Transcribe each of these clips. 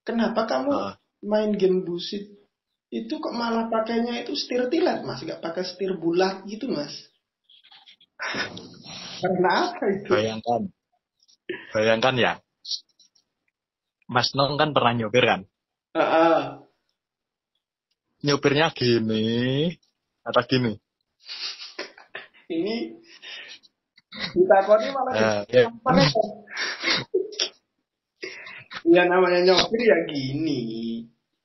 Kenapa kamu Heeh. main game busit itu kok malah pakainya itu setir tilet mas, gak pakai setir bulat gitu mas? Karena apa itu? Bayangkan, bayangkan ya, Mas Nong kan pernah nyopir kan? Ah, Nyopirnya gini, atau gini. ini ditakoni malah Ya. mana kok? Ya namanya nyopir ya gini.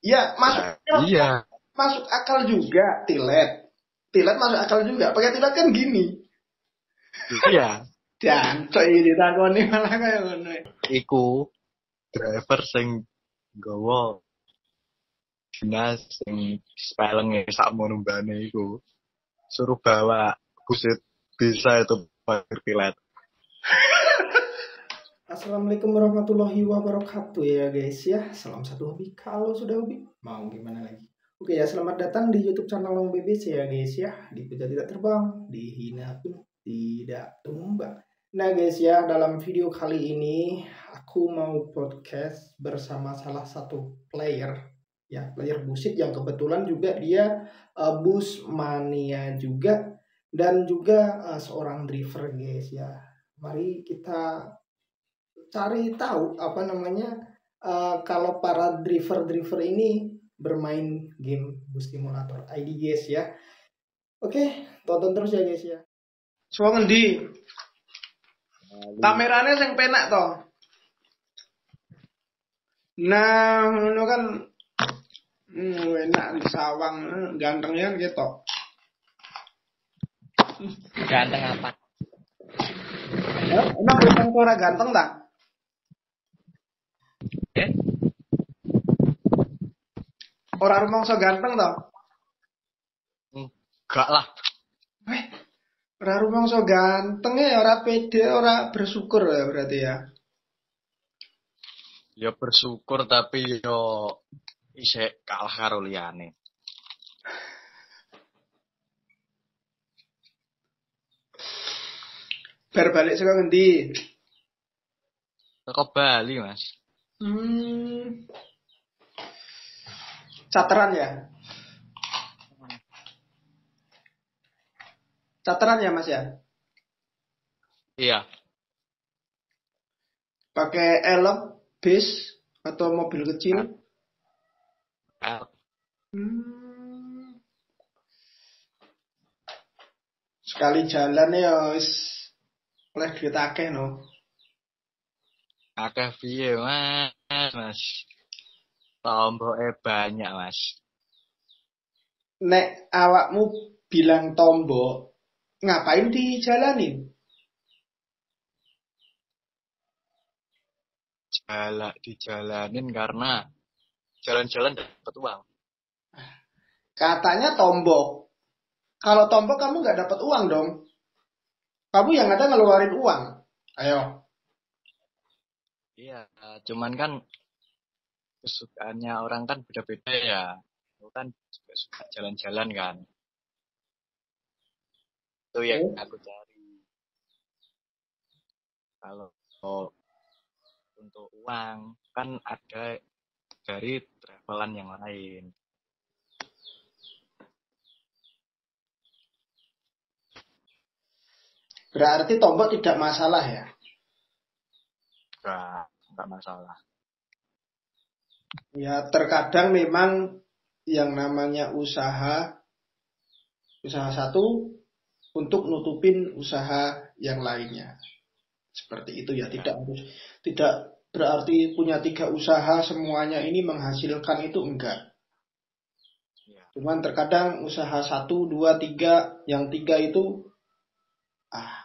Ya masuk Nah, iya, masuk akal juga tilet. Tilet masuk akal juga. Pakai tilet kan gini. iya. Jancok ini ditakoni malah kayak ngono. Iku driver sing nggawa dinas sing spelenge sakmono mbane iku. Suruh bawa busit bisa itu pakai pilet. Assalamualaikum warahmatullahi wabarakatuh ya guys ya. Salam satu hobi. Kalau sudah hobi, mau gimana lagi? Oke ya, selamat datang di YouTube channel Long BBC ya guys ya. Dipuja tidak terbang, dihina pun tidak tumbang. Nah guys ya, dalam video kali ini aku mau podcast bersama salah satu player ya, player busit yang kebetulan juga dia bus mania juga dan juga seorang driver guys ya. Mari kita cari tahu apa namanya kalau para driver-driver ini bermain game bus simulator ID guys ya. Oke, tonton terus ya guys ya. So ngendi? Kameranya yang penak toh. Nah, ngono kan enak di sawang, gantengnya kan gitu. Ganteng apa? Emang bintang suara ganteng tak? Eh? Orang rumongso ganteng toh? Enggak lah. Weh, orang rumongso ganteng ya, orang pede, orang bersyukur ya berarti ya. Ya bersyukur tapi yo isek kalah karo liyane. Bar balik saka ngendi? Teko Bali, Mas. Cateran ya? Cateran ya Mas ya? Iya. Pakai elep, bis, atau mobil kecil? Sekali jalan ya wis oleh duit akeh no. Akeh piye, Mas? Tomboke banyak, Mas. Nek awakmu bilang tombok, ngapain dijalanin? Dijalanin karena jalan-jalan dapat uang. Katanya tombok. Kalau tombok kamu nggak dapat uang dong. Kamu yang ada ngeluarin uang. Ayo. Iya, cuman kan kesukaannya orang kan beda-beda ya. Aku kan juga suka jalan-jalan kan. Itu yang aku cari. Kalau untuk uang kan ada dari travelan yang lain. Berarti tombok tidak masalah ya. Enggak masalah. Ya terkadang memang yang namanya usaha satu untuk nutupin usaha yang lainnya. Seperti itu ya, tidak berarti punya 3 usaha semuanya ini menghasilkan itu enggak. Ya. Cuman terkadang usaha 1, 2, 3, yang 3 itu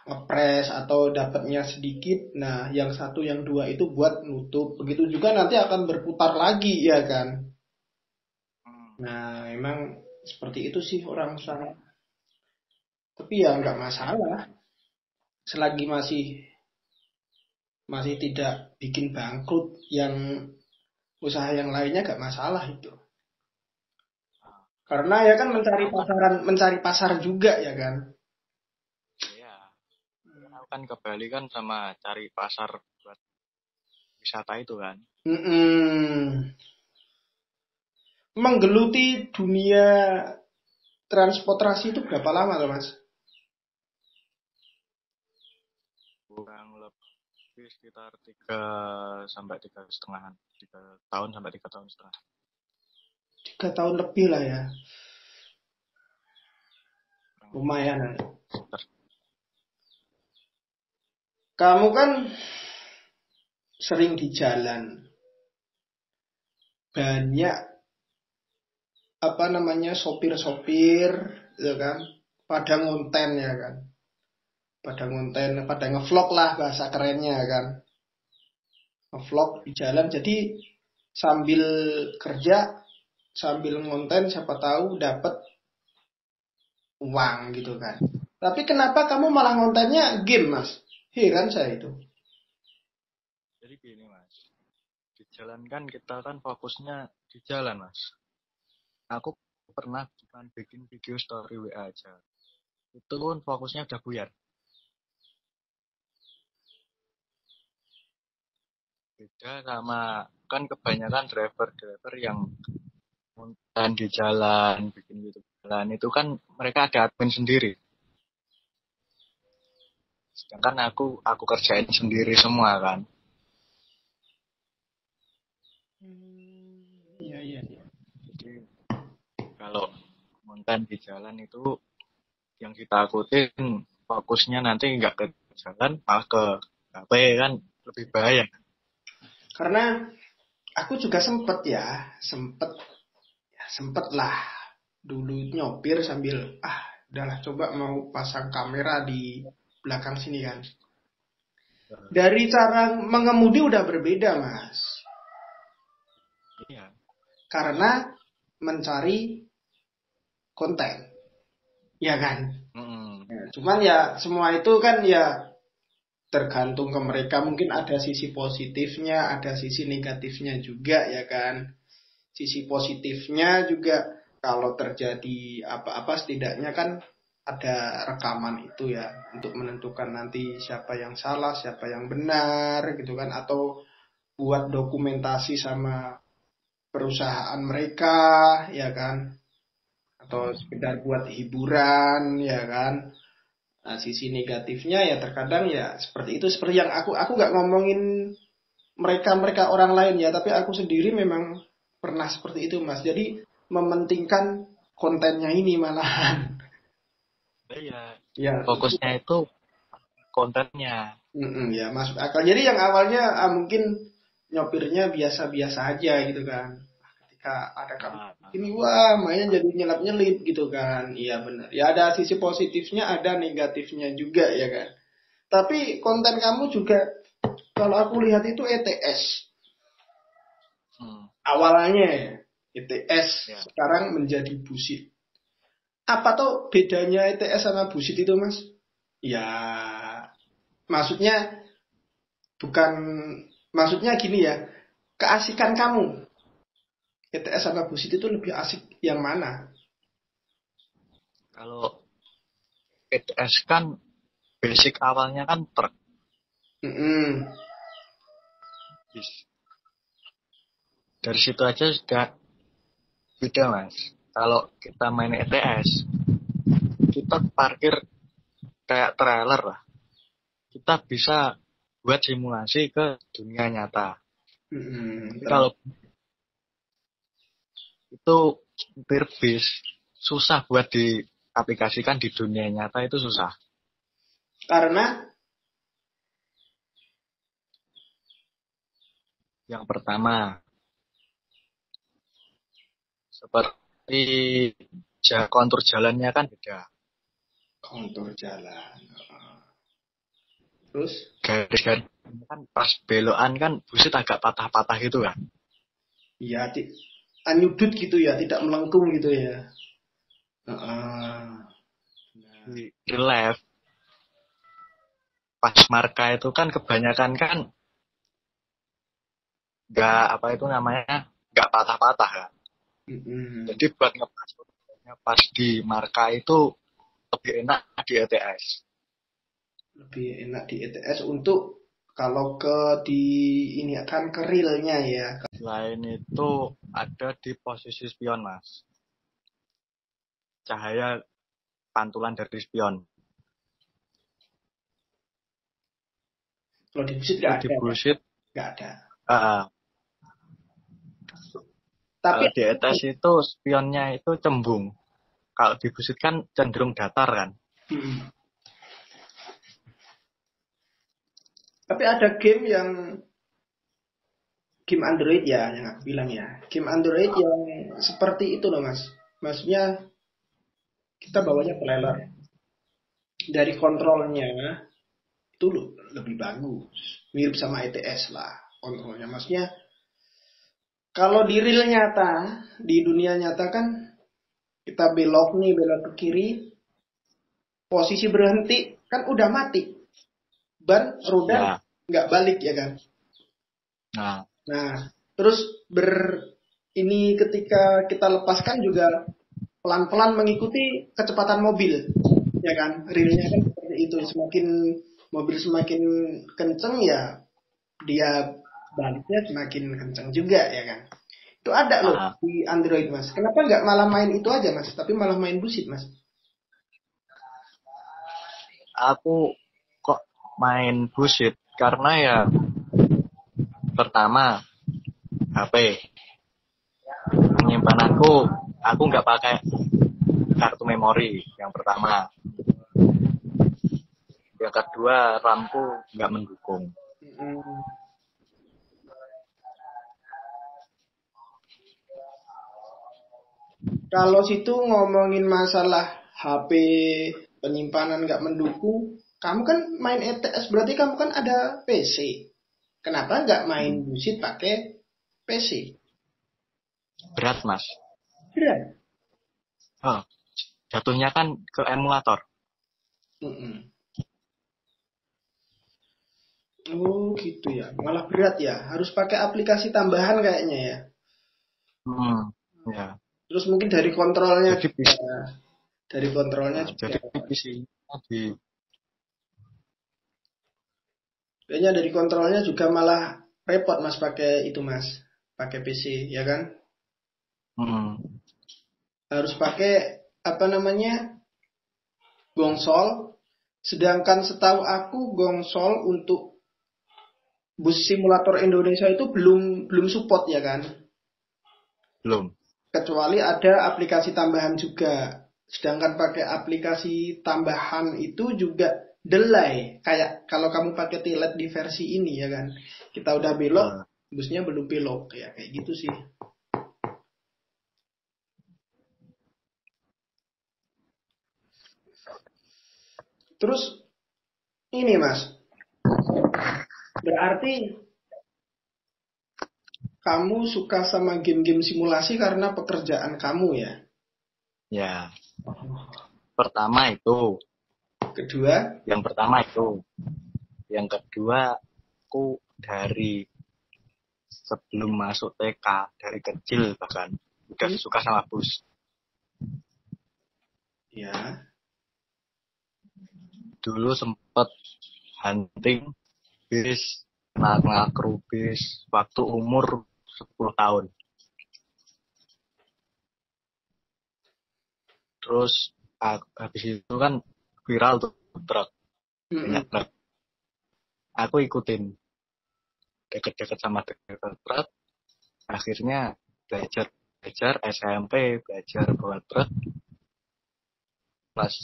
ngepres atau dapatnya sedikit. Nah, yang 1, yang 2 itu buat nutup. Begitu juga nanti akan berputar lagi ya kan. Nah, memang seperti itu sih orang usaha. Tapi ya enggak masalah. Selagi masih tidak bikin bangkrut yang usaha yang lainnya gak masalah itu. Karena ya kan mencari pasar juga ya kan. Iya. Aku kan ke Bali kan sama cari pasar buat wisata itu kan. menggeluti dunia transportasi itu berapa lama loh Mas? kurang lebih sekitar 3 tahun sampai 3 tahun setengah. 3 tahun lebih lah ya. Lumayan ya. Kamu kan sering di jalan. Banyak sopir-sopir ya kan, pada ngonten ya kan. Pada ngonten, pada ngevlog lah bahasa kerennya kan. Ngevlog di jalan jadi sambil kerja, sambil ngonten siapa tahu dapat uang gitu kan. Tapi kenapa kamu malah ngontennya game Mas? Heran saya itu. Jadi gini Mas, di jalan kan kita kan fokusnya di jalan Mas. Aku pernah cuma bikin video story WA aja. Itu pun fokusnya udah buyar. Beda sama kan kebanyakan driver yang konten di jalan, bikin YouTube jalan itu kan mereka ada admin sendiri. Sedangkan aku kerjain sendiri semua kan. Iya iya. Jadi kalau konten di jalan itu yang ditakutin fokusnya nanti nggak ke jalan malah ke HP kan lebih bahaya. Karena aku juga sempet lah dulu nyopir sambil udahlah coba mau pasang kamera di belakang sini kan. Dari cara mengemudi udah berbeda Mas. Iya. Karena mencari konten, ya kan. Ya, cuman ya semua itu kan ya tergantung ke mereka. Mungkin ada sisi positifnya, ada sisi negatifnya juga ya kan. Sisi positifnya juga kalau terjadi apa-apa setidaknya kan ada rekaman itu ya untuk menentukan nanti siapa yang salah, siapa yang benar gitu kan, atau buat dokumentasi sama perusahaan mereka ya kan, atau sekedar buat hiburan ya kan. Nah, sisi negatifnya ya terkadang ya seperti itu, seperti yang aku nggak ngomongin mereka orang lain ya, tapi aku sendiri memang pernah seperti itu Mas. Jadi mementingkan kontennya ini malahan. Iya. Ya, Fokusnya itu kontennya. ya masuk akal. Jadi yang awalnya mungkin nyopirnya biasa-biasa aja gitu kan. Ketika ada kamu ini wah mainnya jadi nyelap-nyelip gitu kan. Iya benar. Ya ada sisi positifnya, ada negatifnya juga ya kan. Tapi konten kamu juga kalau aku lihat itu ETS. Awalnya ya, ETS Ya. sekarang menjadi busit. Apa tuh bedanya ETS sama busit itu Mas? Ya maksudnya maksudnya gini ya, keasikan kamu ETS sama busit itu lebih asik yang mana? Kalau ETS kan basic awalnya kan truk. Dari situ aja sudah beda Mas. Kalau kita main ETS, kita parkir kayak trailer lah. Kita bisa buat simulasi ke dunia nyata. Tapi kalau itu supir bis susah buat diaplikasikan di dunia nyata, itu susah. Karena yang pertama seperti kontur jalannya kan beda. Kontur jalan. Terus garis-garis kan pas belokan kan busit agak patah-patah gitu kan. Iya, anyudut gitu ya, tidak melengkung gitu ya. Di relief pas marka itu kan kebanyakan kan nggak patah-patah kan. Jadi buat ngepas di marka itu lebih enak di ETS. Lebih enak di ETS untuk Kalau di ini akan ke realnya ya. Selain itu ada di posisi spion, Mas. Cahaya pantulan dari spion. Kalau di busit Itu nggak di ada ya? bullshit. Nggak ada. Uh, Tapi Kalau di ETS itu spionnya itu cembung. Kalau di bullshit kan cenderung datar kan. hmm, tapi ada game Android ya yang aku bilang ya. Game Android yang seperti itu loh Mas. Maksudnya kita bawanya player. Dari kontrolnya itu lebih bagus. Mirip sama ETS lah kontrolnya. Maksudnya kalau di real nyata, di dunia nyata kan kita belok nih, belok ke kiri, posisi berhenti kan udah mati. Ban roda Ya. nggak balik ya kan. Nah, Nah, terus ini ketika kita lepaskan juga pelan-pelan mengikuti kecepatan mobil, ya kan? Realnya kan seperti itu. Semakin mobil semakin kenceng ya, dia baliknya semakin kenceng juga, ya kan? Itu ada loh nah, di Android mas. Kenapa nggak malah main itu aja mas, tapi malah main busit mas? aku kok main bullshit karena ya pertama HP. Aku nggak pakai kartu memori yang pertama. Yang kedua, RAM-ku nggak mendukung. Hmm. Kalau situ ngomongin masalah HP penyimpanan nggak mendukung, kamu kan main ETS berarti kamu kan ada PC. Kenapa nggak main busit pakai PC? Berat, Mas. Berat. Oh, jatuhnya kan ke emulator. Mm-mm. Oh gitu ya, malah berat ya. Harus pakai aplikasi tambahan kayaknya ya. Ya. Terus mungkin dari kontrolnya Jadi juga, dari kontrolnya Nah, juga. jadi PC-nya di Kayaknya dari kontrolnya juga malah repot mas pakai itu mas, pakai PC ya kan? hmm, Harus pakai apa namanya Gongsol. Sedangkan setahu aku Gongsol untuk bus simulator Indonesia itu belum belum support ya kan? belum. Kecuali ada aplikasi tambahan juga. Sedangkan pakai aplikasi tambahan itu juga delay. Kayak kalau kamu pakai tilet di versi ini ya kan. Kita udah belok, Eh, busnya belum belok. Ya kayak gitu sih. Terus ini mas, berarti kamu suka sama game-game simulasi karena pekerjaan kamu ya? ya, pertama itu. Kedua, Yang pertama itu. Yang kedua, aku dari sebelum masuk TK, dari kecil bahkan udah hmm, suka sama bus. ya. Dulu sempet hunting bis, kenal kru bis waktu umur 10 tahun. Terus habis itu kan viral tuh truk, banyak Mm-mm. truk. Aku ikutin deket-deket sama driver truk. Akhirnya belajar belajar SMP, belajar bawa truk. Kelas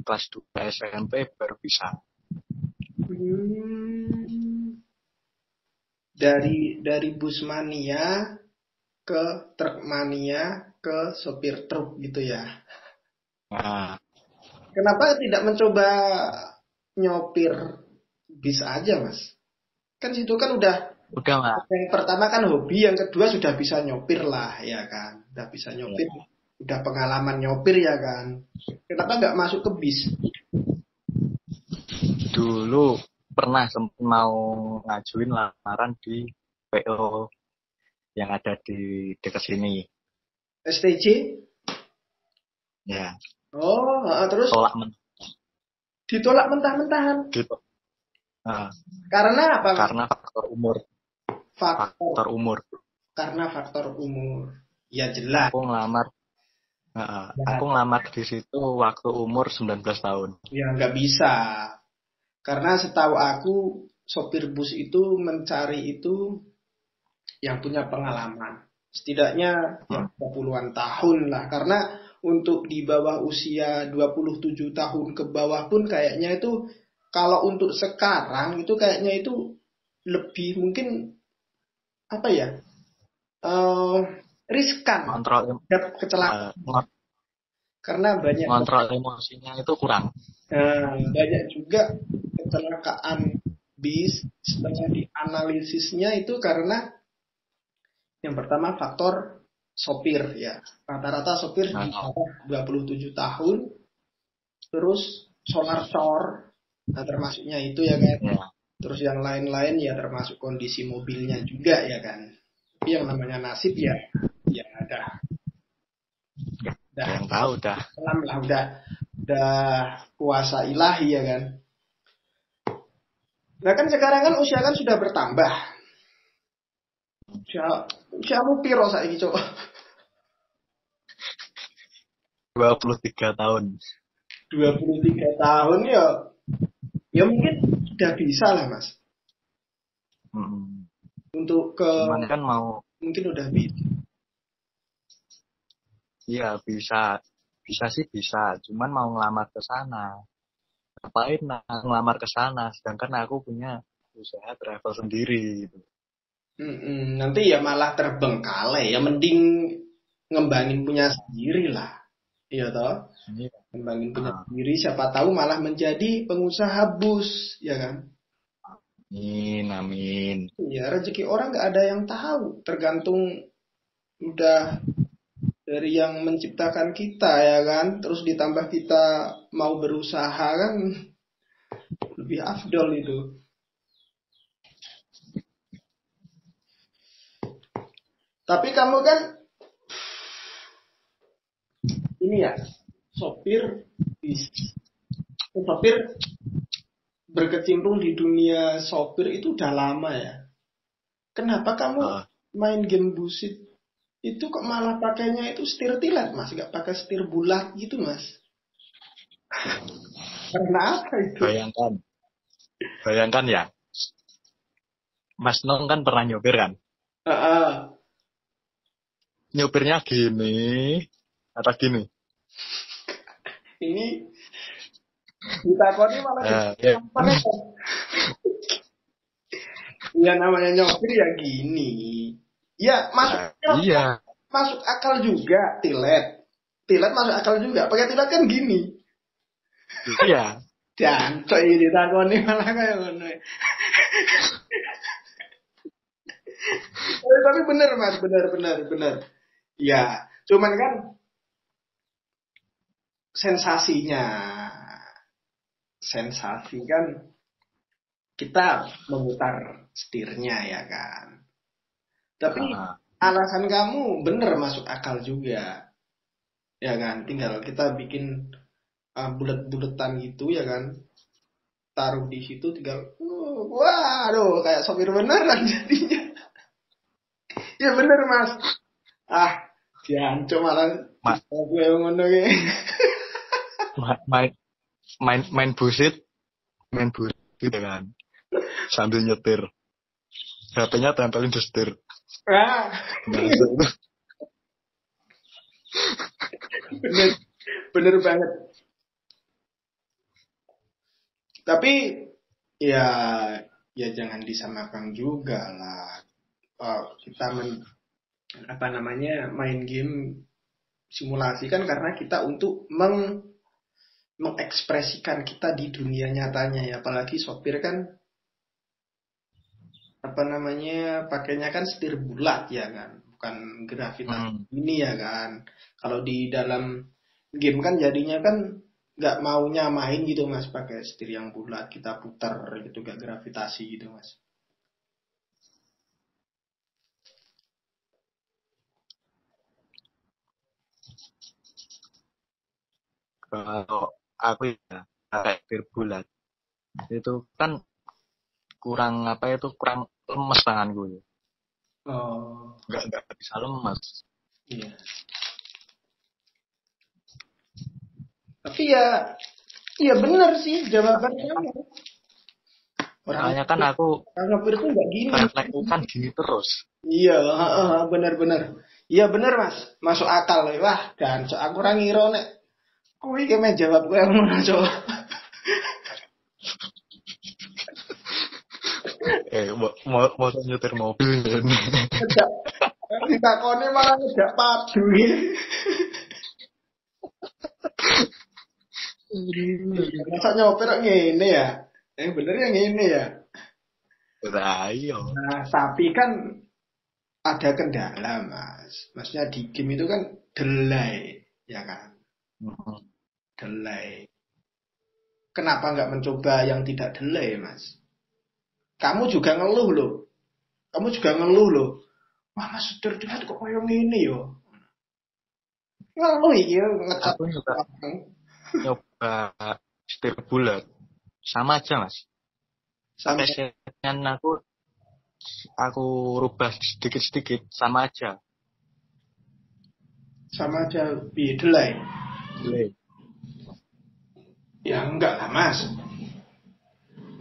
kelas 2 SMP baru bisa. Hmm. Dari bus mania ke truk mania ke sopir truk gitu ya. Nah, Kenapa tidak mencoba nyopir bis aja, Mas? Kan situ kan udah udah nggak. yang pertama kan hobi, yang kedua sudah bisa nyopir lah, ya kan? Udah bisa nyopir, Ya. udah pengalaman nyopir ya kan? Kenapa nggak masuk ke bis? Dulu pernah mau ngajuin lamaran di PO yang ada di dekat sini. STJ? Ya, Oh, terus tolak ditolak mentah-mentahan. gitu. Nah, Karena apa, Mas? karena faktor umur. Faktor Faktor umur. karena faktor umur. Ya jelas. Aku ngelamar, aku ngelamar di situ waktu umur 19 tahun. Ya nggak bisa. Karena setahu aku sopir bus itu mencari itu yang punya pengalaman. Setidaknya yang Hmm. 20-an tahun lah. Karena untuk di bawah usia 27 tahun ke bawah pun kayaknya itu kalau untuk sekarang itu kayaknya itu lebih mungkin apa ya? eh Riskan Kontrol, terhadap kecelakaan karena ngontrol emosinya itu kurang. banyak juga kecelakaan bis setelah dianalisisnya itu karena yang pertama faktor sopir ya. Rata-rata sopir di Nah, bawah 27 tahun, terus solar shower, nah termasuknya itu ya kan. ya, Terus yang lain-lain ya termasuk kondisi mobilnya juga ya kan. Tapi yang namanya nasib ya ya udah yang tahu dah. alam lah udah kuasa ilahi ya kan. Nah kan sekarang kan usia kan sudah bertambah. Usiamu piro saiki, Cok? 23 tahun. 23 tahun ya. Ya mungkin sudah bisa lah, Mas. Hmm. Untuk ke Cuman kan mau, mungkin udah bisa. iya bisa, bisa sih bisa. Cuman mau ngelamar ke sana. Ngapain ngelamar ke sana? Sedangkan aku punya usaha travel sendiri. Gitu. Nanti ya malah terbengkalai. Ya mending ngembangin punya sendiri lah. Iya toh? Ini, Ngembangin punya ah, sendiri siapa tahu malah menjadi pengusaha bus, ya kan? amin, amin. Ya rezeki orang nggak ada yang tahu, tergantung udah dari yang menciptakan kita ya kan, terus ditambah kita mau berusaha kan lebih afdol itu. Tapi kamu kan ini ya sopir bis, sopir berkecimpung di dunia sopir itu udah lama ya. Kenapa kamu Ah, main game busit itu kok malah pakainya itu setir tilet mas, gak pakai setir bulat gitu mas? Karena apa itu? bayangkan, bayangkan ya. Mas Nong kan pernah nyopir kan? Ah, Nyopirnya gini, atau gini. ini ditakoni malah Ya. apa? Ya namanya nyopir ya gini. Ya masuk Nah, iya, masuk akal juga tilet. Tilet masuk akal juga. Pakai tilet kan gini. iya. Jancok ini takoni malah kayak ngono. Tapi bener mas, bener. Ya, cuman kan sensasinya, sensasi kan kita memutar setirnya ya kan. Tapi Ah, alasan kamu bener masuk akal juga, ya kan. Tinggal kita bikin bulet-buletan gitu ya kan. Taruh di situ tinggal, waduh kayak sopir beneran jadinya. Ya bener mas. Ah, jancok malah ma- gue ngono kayak. main, main busit, main busit gitu kan. Sambil nyetir. HP-nya tempelin di setir. Ah, Nah, itu. bener, bener banget. Tapi ya ya jangan disamakan juga lah. Kita apa namanya main game simulasi kan karena kita untuk mengekspresikan kita di dunia nyatanya ya. Apalagi sopir kan apa namanya pakainya kan setir bulat ya kan, bukan gravitasi Hmm. ini ya kan. Kalau di dalam game kan jadinya kan nggak maunya main gitu mas pakai setir yang bulat kita putar gitu gak gravitasi gitu mas. Kalau aku ya, kayak bir bulat. Itu kan kurang lemes tanganku. Oh, Enggak bisa lemes. iya. Tapi ya, iya benar sih jawaban kamu. Soalnya kan aku Orang ngepir itu nggak gini. refleksku kan gini terus. Iya, benar-benar. Iya benar mas, masuk akal. Wah, dan aku orang ngira nek. Kowe iki me jawab kowe ngono coba. Mau nyetir mobil ini. Ngejak ditakoni malah ngejak padu iki. Masa nyopir kok ngene ya? Bener ya ngene ya. Rayo. Nah, tapi kan ada kendala, Mas. Maksudnya di game itu kan delay, ya kan? Delay. Kenapa nggak mencoba yang tidak delay, Mas? Kamu juga ngeluh loh. Wah, Mas setir kok koyo ngene yo. Ngeluh iki ngecat. Aku juga nyoba setir bulat. Sama aja, Mas. Sampai setnya aku rubah sedikit-sedikit sama aja. Sama aja delay. Ya enggak lah, Mas.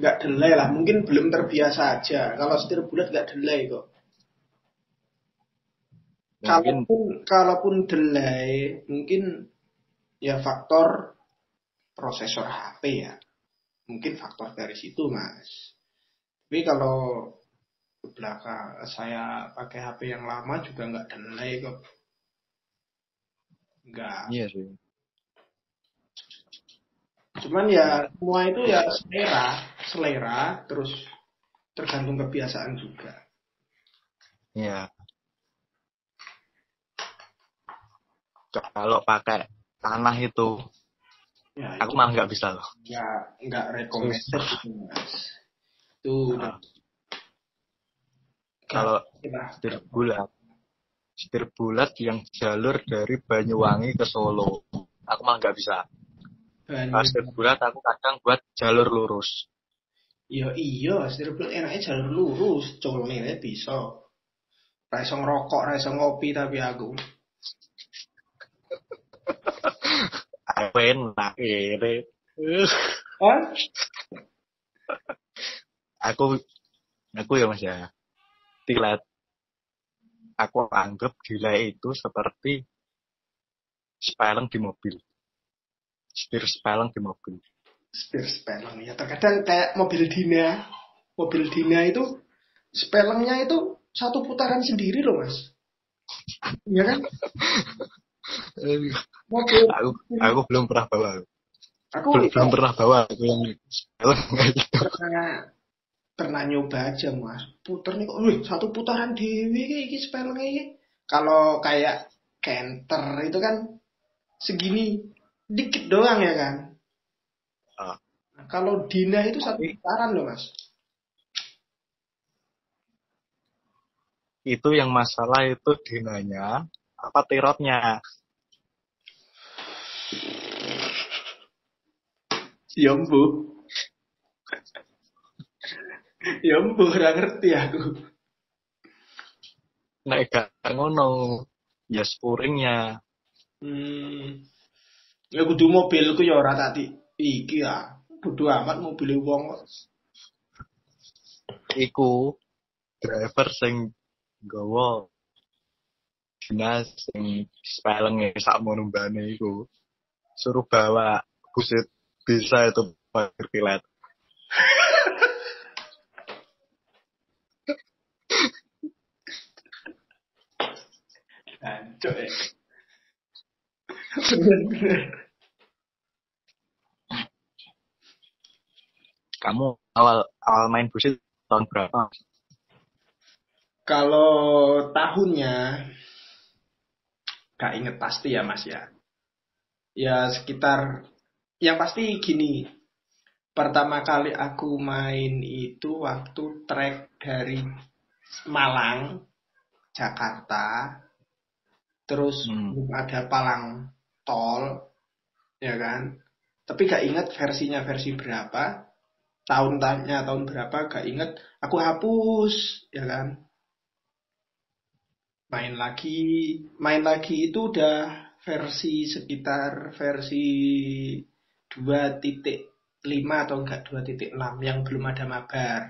Enggak delay lah, mungkin belum terbiasa aja. Kalau setir bulat enggak delay kok. Kalaupun delay, mungkin ya faktor prosesor HP ya. Mungkin faktor dari situ, Mas. Tapi kalau belakang saya pakai HP yang lama juga nggak delay kok. Enggak. Iya sih. Cuman ya semua itu ya selera, terus tergantung kebiasaan juga. Iya. Kalau pakai tanah itu, ya, aku malah nggak bisa loh. Nggak recommended itu, Mas. Itu kalau setir bulat yang jalur dari Banyuwangi ke Solo, aku malah nggak bisa. Kalau setir bulat aku kadang buat jalur lurus. Iya, setir bulat enaknya jalur lurus, colnya bisa. Raiso ngerokok, raiso ngopi tapi aku. Aku enak ini. Aku ya Mas ya. Tilet. Aku anggap delay itu seperti spelling di mobil. Setir spelling di mobil. Setir spelling ya. Terkadang kayak mobil Dina. Mobil Dina itu spellingnya itu satu putaran sendiri loh Mas. Iya kan? Mobil. Aku belum pernah bawa. Belum pernah bawa aku yang spelling gitu. Pernah nyoba aja Mas. Puter nih kok, satu putaran dewi iki spellingnya iki. Kalau kayak Kenter itu kan segini dikit doang ya kan. Nah, kalau Dina itu satu putaran loh Mas. Itu yang masalah itu Dinanya apa tirotnya? Ya mbuh. Ya mbuh ora ngerti aku. Nek gak ngono ya spuringnya. Ya kudu mobilku ya ora tak iki ya. Bodo amat mobil wong kok. Iku driver sing nggawa dinas sing spelling sakmono mbane iku suruh bawa buset bisa itu parkir pilet. Ancok ya. Bener-bener. Kamu awal main buset tahun berapa? Kalau tahunnya gak inget pasti ya Mas ya. Ya sekitar yang pasti gini. Pertama kali aku main itu waktu trek dari Malang, Jakarta. Terus ada palang tol, ya kan? Tapi gak inget versinya versi berapa. tahun berapa gak inget, aku hapus, ya kan. Main lagi itu udah sekitar versi 2.5 atau enggak 2.6 yang belum ada mabar.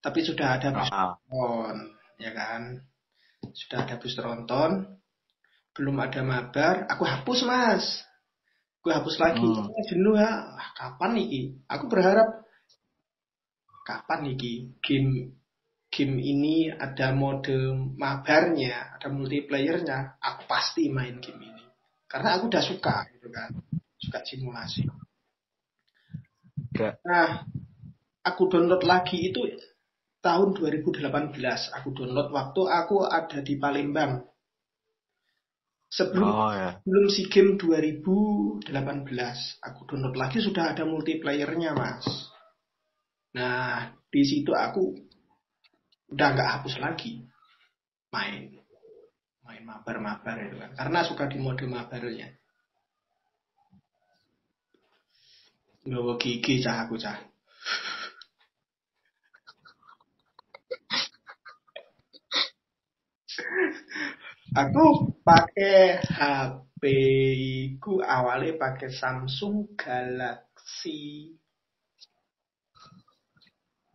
Tapi sudah ada booster Ah, on, ya kan? Sudah ada booster on, belum ada mabar, aku hapus Mas. Gue hapus lagi. hmm, Jenuh ya. Kapan iki? Aku berharap kapan iki game game ini ada mode mabarnya, ada multiplayernya, aku pasti main game ini. Karena aku udah suka gitu kan. Suka simulasi. enggak. Nah, aku download lagi itu tahun 2018. Aku download waktu aku ada di Palembang. Sebelum Oh ya. sebelum SEA Games 2018, aku download lagi sudah ada multiplayernya, Mas. Nah, di situ aku udah nggak hapus lagi main main mabar-mabar itu kan, karena suka di mode mabarnya. Nggawa gigi cah aku cah. Aku pakai HP ku awalnya pakai Samsung Galaxy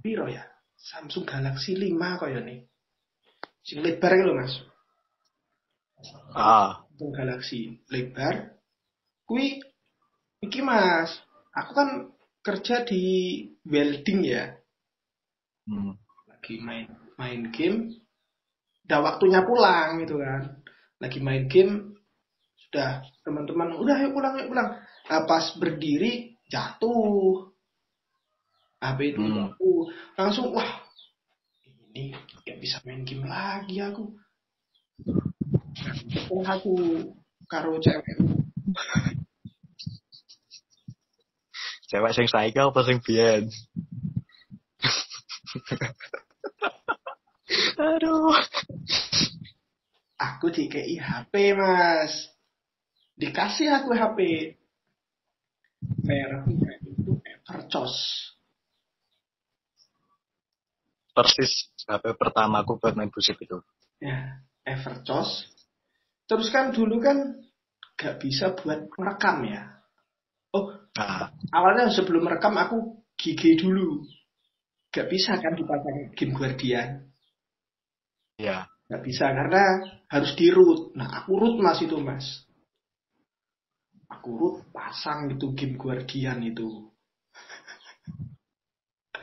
piro ya? Samsung Galaxy 5 koyo nih. Sing lebar iki lho Mas. Ah, Samsung Galaxy lebar. Kui iki Mas, aku kan kerja di welding ya, hmm, lagi main main game, udah waktunya pulang gitu kan. Lagi main game, sudah teman-teman, udah yuk pulang. Nah, pas berdiri jatuh, HP itu hmm. jatuh. Langsung wah, ini gak bisa main game lagi aku. Setelah aku karo cewekku, Cewek sing saiki apa sing biyen? Aduh. aku dikei HP Mas. Dikasih aku HP. Mereknya itu Everchoss. Persis HP pertamaku buat main musik itu. Ya, Everchoss. Terus kan dulu kan gak bisa buat merekam ya. Oh, Nah, awalnya sebelum merekam aku GG dulu. Gak bisa kan dipasang game Guardian. ya, Gak bisa karena harus di root. Nah, aku root Mas itu Mas. Aku root pasang itu game Guardian itu.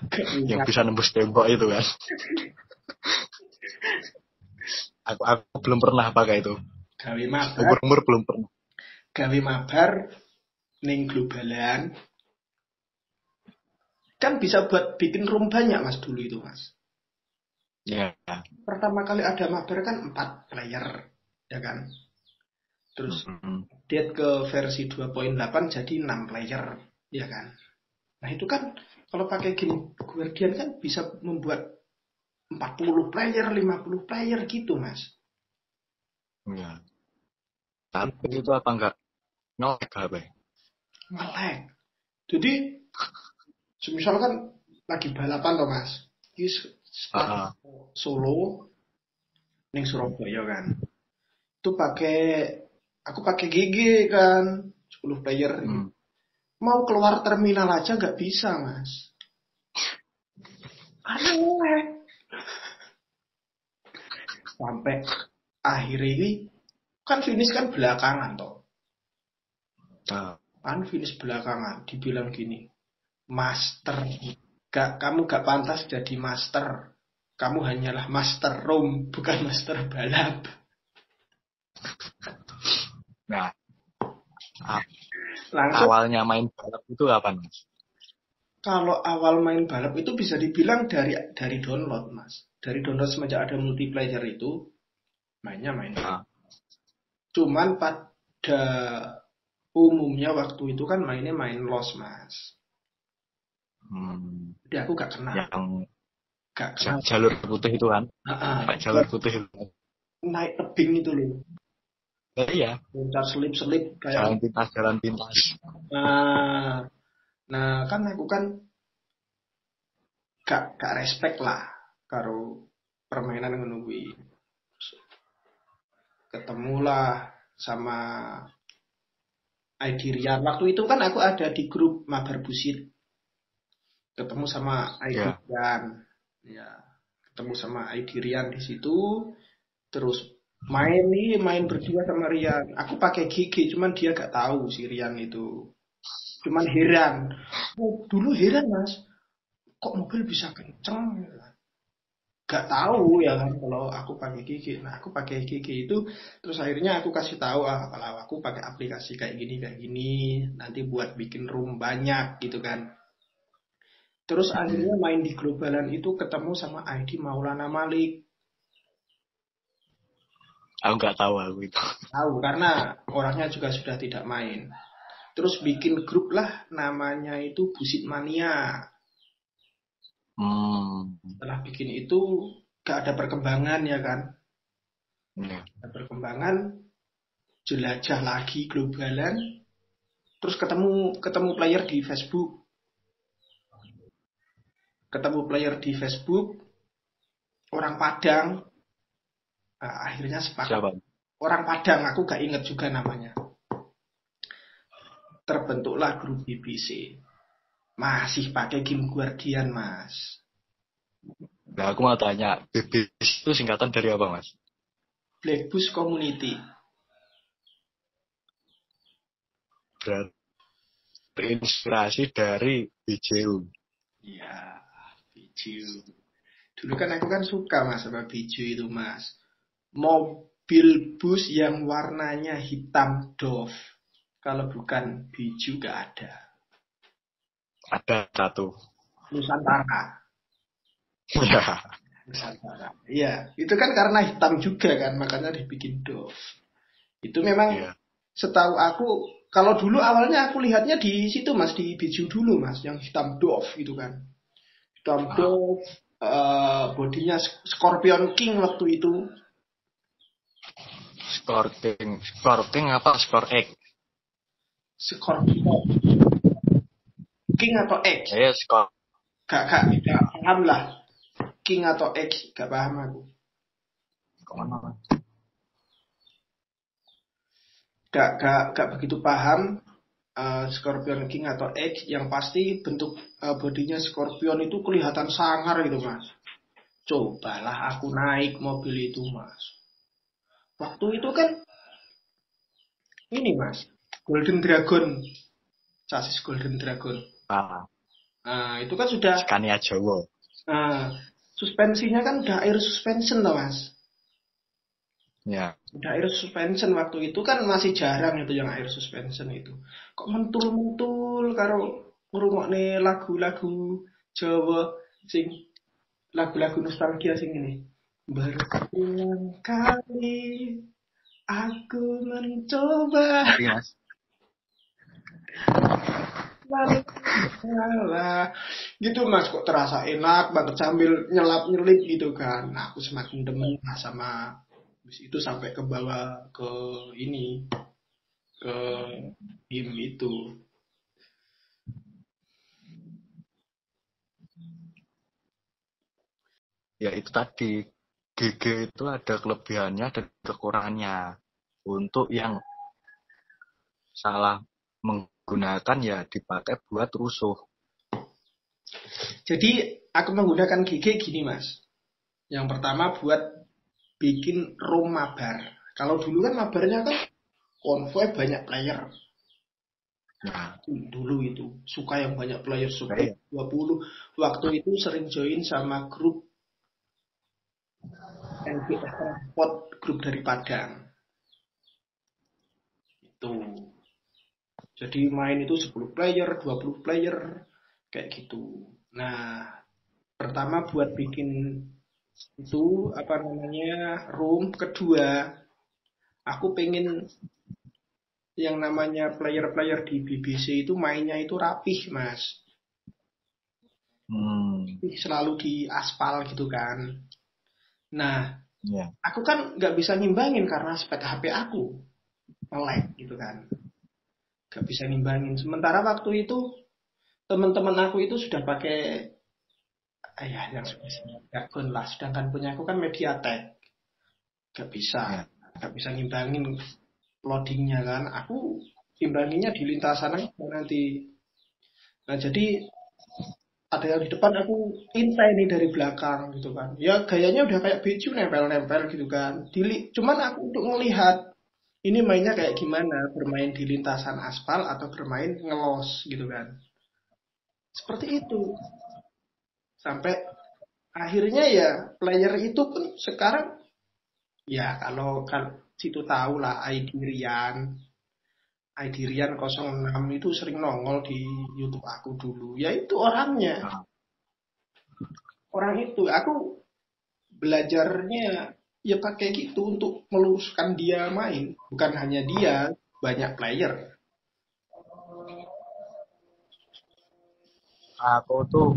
Gak yang bisa. bisa nembus tembok itu kan. Aku belum pernah pakai itu. Gawe mabar, Umur-umur belum pernah. gawe mabar ning globalan. Kan bisa buat bikin room banyak Mas dulu itu Mas. Ya. Pertama kali ada mabar kan 4 player, ya kan? Terus Hmm. update ke versi 2.8 jadi 6 player, ya kan? Nah itu kan kalau pakai game Guardian kan bisa membuat 40 player, 50 player gitu mas. Ya. Tapi itu apa enggak nolak HP? Ngelag. Jadi semisal kan lagi balapan loh mas. Ini lagi Ah, solo ning Surabaya kan. Itu aku pakai GG kan 10 player gitu. hmm. Mau keluar terminal aja nggak bisa mas. Karena ngelag. Sampai akhir ini kan finish kan belakangan toh. Ah, Kan finish belakangan dibilang gini, master, gak, kamu gak pantas jadi master, kamu hanyalah master room bukan master balap. nah, Langsung awalnya main balap itu apa mas? kalau awal main balap itu bisa dibilang dari download mas, dari download semenjak ada multiplayer itu mainnya main balap. Ah, Cuman pada umumnya waktu itu kan mainnya main loss mas. hmm. Jadi aku gak kenal, Yang gak kenal. jalur putih itu kan? Pak jalur Buat putih itu. naik tebing itu loh, Iya, loncat selip-selip kayak jalan gitu. pintas, jalan pintas. Nah, nah kan aku kan gak respect lah karo permainan ngono kuwi. Ketemulah sama Aidirian. Waktu itu kan aku ada di grup Mabar Busit. Ketemu sama Ya. Aidirian. Ya, ketemu sama Aidirian di situ. Terus main berdua sama Rian. Aku pakai GG, cuman dia gak tahu si Rian itu. Cuman heran. Oh, dulu heran mas, kok mobil bisa kenceng? Gak tahu ya kan kalau aku pakai gigi. Nah aku pakai gigi itu terus akhirnya aku kasih tahu kalau aku pakai aplikasi kayak gini nanti buat bikin room banyak gitu kan. Terus akhirnya main di globalan itu ketemu sama ID Maulana Malik. Aku nggak tahu aku itu. Tahu karena orangnya juga sudah tidak main. Terus bikin grup lah namanya itu Busit Mania. Setelah bikin itu gak ada perkembangan ya kan. Ya. Ada perkembangan jelajah lagi globalan. Terus ketemu player di Facebook. Ketemu player di Facebook orang Padang. Nah, akhirnya sepakat. Siapa? Orang Padang, aku gak inget juga namanya. Terbentuklah grup BBC. Masih pakai game Guardian, Mas. Nah, aku mau tanya, BBS itu singkatan dari apa, Mas? Black Bush Community. Berarti terinspirasi dari BJU. Iya, BJU. Dulu kan aku kan suka Mas sama BJU itu, Mas. Mobil bus yang warnanya hitam doff. Kalau bukan BJU gak ada. Ada satu. Nusantara. Ya. Nusantara. Iya, itu kan karena hitam juga kan, makanya dibikin doff. Itu memang Ya. setahu aku, kalau dulu awalnya aku lihatnya di situ Mas, di biju dulu Mas, yang hitam doff gitu kan. Hitam doff, bodinya Scorpion King waktu itu. Skor King apa Skor X? Scorpion King atau X? Skor. Gak paham lah. King atau X, gak paham aku. Gak begitu paham Scorpion King atau X. Yang pasti bentuk bodinya Scorpion itu kelihatan sangar gitu Mas. Cobalah aku naik mobil itu Mas. Waktu itu kan ini Mas, Golden Dragon, chassis Golden Dragon. Nah, itu kan sudah Scania Jawa. Suspensinya kan udah air suspension loh Mas. Ya. Udah air suspension waktu itu kan masih jarang itu yang air suspension itu. Kok mentul-mentul karo ngrungokne lagu-lagu Jawa sing lagu-lagu nostalgia sing ini. Berulang kali aku mencoba. Mas. Gitu Mas, kok terasa enak banget sambil nyelap-nyelip gitu kan. Nah, aku semakin demen lah sama habis itu sampai ke bawah ke ini ke game itu. Ya itu tadi. GG itu ada kelebihannya dan kekurangannya. Untuk yang salah menggunakan ya dipakai buat rusuh. Jadi aku menggunakan GG gini Mas. Yang pertama buat bikin room mabar. Kalau dulu kan mabarnya kan konvoy banyak player. Nah, Dulu itu suka yang banyak player, suka ya. 20. Waktu itu sering join sama grup NBS Transport, grup dari Padang. Itu. Jadi main itu 10 player, 20 player, kayak gitu. Nah, pertama buat bikin itu apa namanya room. Kedua, aku pengen yang namanya player-player di BBC itu mainnya itu rapih, Mas. Selalu di aspal gitu kan. Nah, aku kan nggak bisa ngimbangin karena spek HP aku lag gitu kan. Nggak bisa ngimbangin. Sementara waktu itu teman-teman aku itu sudah pakai ya yang sudah Snapdragon lah. Sedangkan punya aku kan MediaTek, gak bisa, Ya. gak bisa ngimbangin loadingnya kan. Aku imbanginnya di lintasan aja nanti. Nah jadi ada yang di depan aku intai nih dari belakang gitu kan. Ya gayanya udah kayak beju nempel-nempel gitu kan. Cuman aku untuk ngelihat ini mainnya kayak gimana, bermain di lintasan aspal atau bermain ngelos gitu kan. Seperti itu. Sampai akhirnya ya player itu pun sekarang ya kalau situ tahu lah ID Rian 06 itu sering nongol di YouTube aku dulu. Ya itu orangnya. Nah, Orang itu aku belajarnya ya pakai gitu untuk meluruskan dia main. Bukan hanya dia, banyak player. aku tuh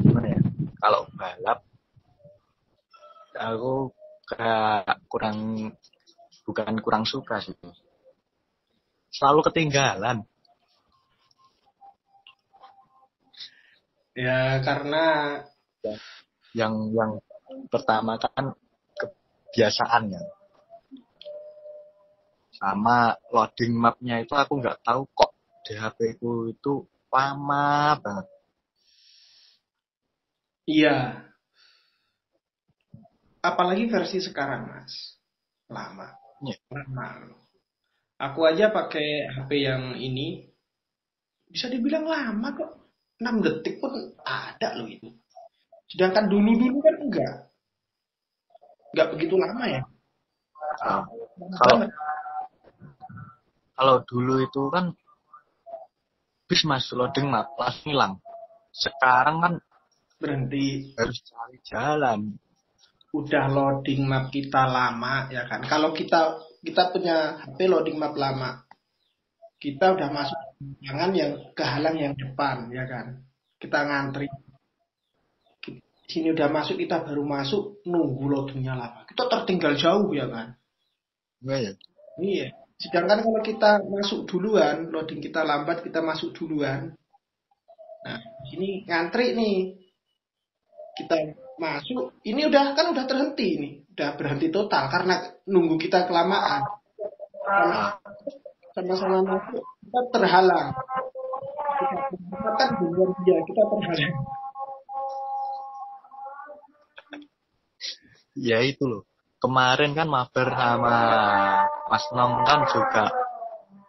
gimana ya? Kalau balap aku kayak bukan kurang suka sih. Selalu ketinggalan. Ya karena Yang pertama kan kebiasaan ya. Sama loading mapnya itu aku nggak tahu kok di HP ku itu lama banget. iya, apalagi versi sekarang Mas. Lama, Ya, lama. Aku aja pakai HP yang ini bisa dibilang lama kok. 6 detik pun ada loh itu. Sedangkan dulu-dulu kan enggak begitu lama ya. nah, Lama kalau banget. kalau dulu itu kan bis mas loading map langsung hilang. Sekarang kan Berhenti. harus cari jalan. Udah loading map kita lama ya kan. Kalau kita kita punya HP loading map lama, kita udah masuk jangan yang kehalang yang depan ya kan. Kita ngantri. Sini udah masuk, kita baru masuk, nunggu loadingnya lama. Kita tertinggal jauh ya kan. Enggak ya? Iya. Sedangkan kalau kita masuk duluan, loading kita lambat, kita masuk duluan. Nah, sini ngantri nih. Kita masuk, ini udah terhenti nih. Udah berhenti total karena nunggu kita kelamaan. Karena Nah, sama-sama masuk, kita terhalang. Kita kan duluan dia, kita terhalang. ya itu loh. Kemarin kan mabar sama Mas Nom kan juga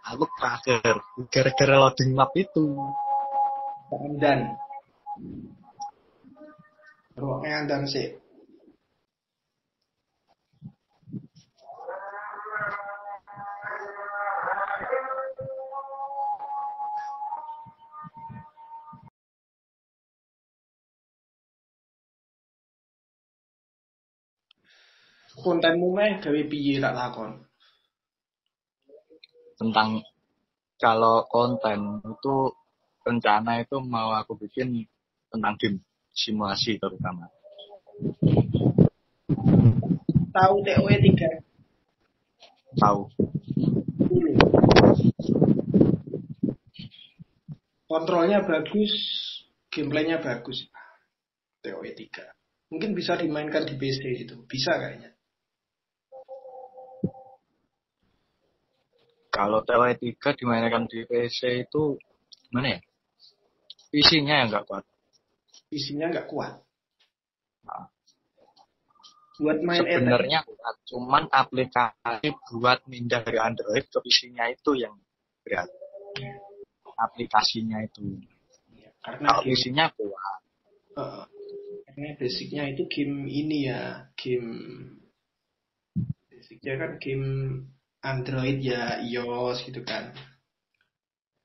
aku terakhir gara-gara loading map itu. Dan ruangnya dan sih. Kontenmu meh gawe piye tak lakon. Tentang kalau konten itu rencana itu mau aku bikin tentang game simulasi terutama. Tahu TOE 3 Tahu. dulu. Kontrolnya bagus, gameplaynya bagus. TOE 3. Mungkin bisa dimainkan di PC itu. Bisa kayaknya. Kalau TW3 dimainkan di PC itu gimana ya? Isinya yang nggak kuat. Isinya nggak kuat. Nah, Buat main ETS, sebenarnya kuat, cuman aplikasi buat pindah dari Android ke PC-nya itu yang berat. Aplikasinya itu. karena Kalau game, PC-nya kuat. eh, karena basicnya itu game ini ya, game basicnya kan game Android ya, iOS gitu kan.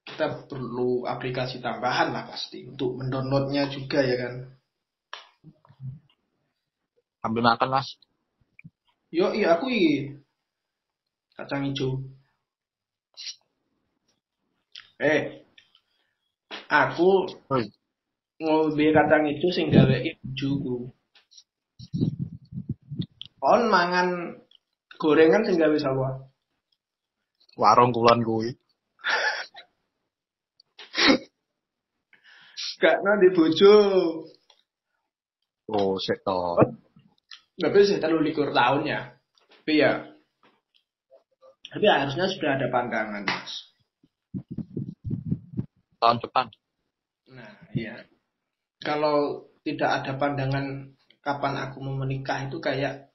Kita perlu aplikasi tambahan lah pasti untuk mendownloadnya juga ya kan. Ambil makan mas. Yo iya aku kacang hijau. Aku Oi, ngombe kacang hijau sing gawe ibuku. Kon mangan gorengan sing gawe sapa? warung kulon kuwi. Gak di bojo. Oh, sik to. Tapi sih 23 tahun ya. Tapi ya, tapi harusnya sudah ada pandangan, Mas. Tahun depan. Nah, iya. Kalau tidak ada pandangan kapan aku mau menikah itu kayak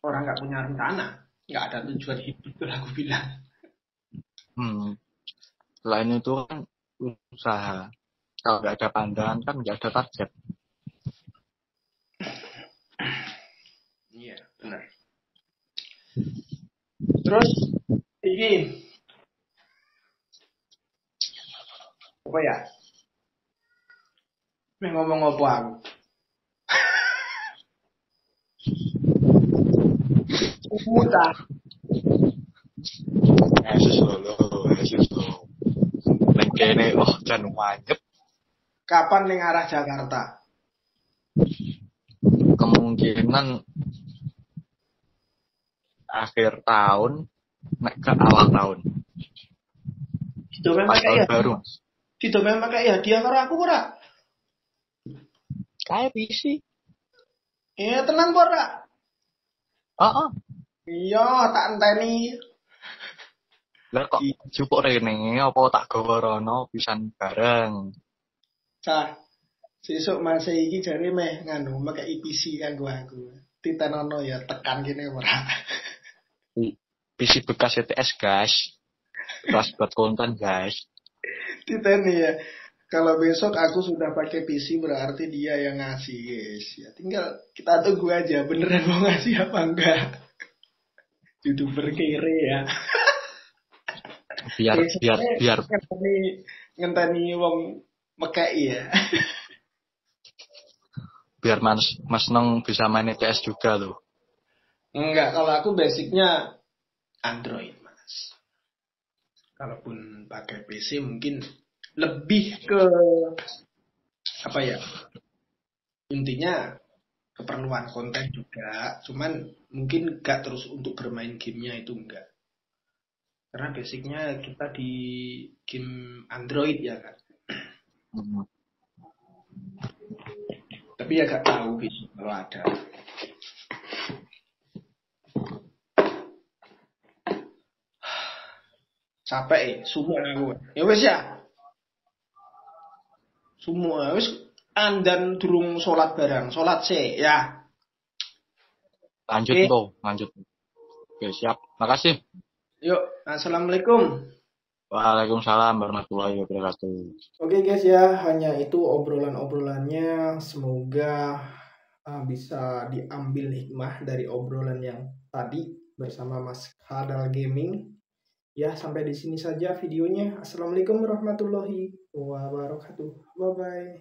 orang nggak punya rencana, nggak ada tujuan hidup tuh aku bilang. Selain itu kan usaha. Kalau nggak ada pandangan kan nggak ada target. Iya, benar. Terus ini apa ya? Ngomong apa aku? Mudah. Yesus lo. Neng kene jan wanyep. Kapan ning arah Jakarta? Kemungkinan akhir tahun, ke awal tahun. Didomen Pas pakai tahun ya. baru, Mas. Didomen pakai ya dia karo aku ora. Kayak PC. Iya tenang ora. Heeh. Iya tak enteni. Lah kok jupuk rene apa tak gawa rono pisan bareng. Cah, sesuk Mas iki jare meh nganu pakai IPC kanggo aku. Titenono ya tekan kene ora. PC bekas ETS, guys. Bekas buat konten, guys. Titeni ya. Kalau besok aku sudah pakai PC berarti dia yang ngasih guys. Ya tinggal kita tunggu aja beneran mau ngasih apa enggak. YouTuber kere ya. Biar ngenteni wong mekei ya. biar Mas Nong bisa main ETS juga loh. Enggak, kalau aku basicnya Android, Mas. Kalaupun pakai PC mungkin lebih ke apa ya? Intinya keperluan konten juga, cuman mungkin gak terus untuk bermain gamenya itu enggak. Karena basicnya kita di game Android ya kan. Tapi ya gak tahu bisa kalau ada. Capek semua aku. Ya wes ya. Semua wes andan durung sholat bareng, sholat sih ya. Lanjut. Oke, siap. Makasih. Yuk, assalamualaikum. Waalaikumsalam warahmatullahi wabarakatuh. Oke guys ya, hanya itu obrolan-obrolannya. Semoga bisa diambil hikmah dari obrolan yang tadi bersama Mas Hadal Gaming. Ya, sampai di sini saja videonya. Assalamualaikum warahmatullahi wabarakatuh. Bye bye.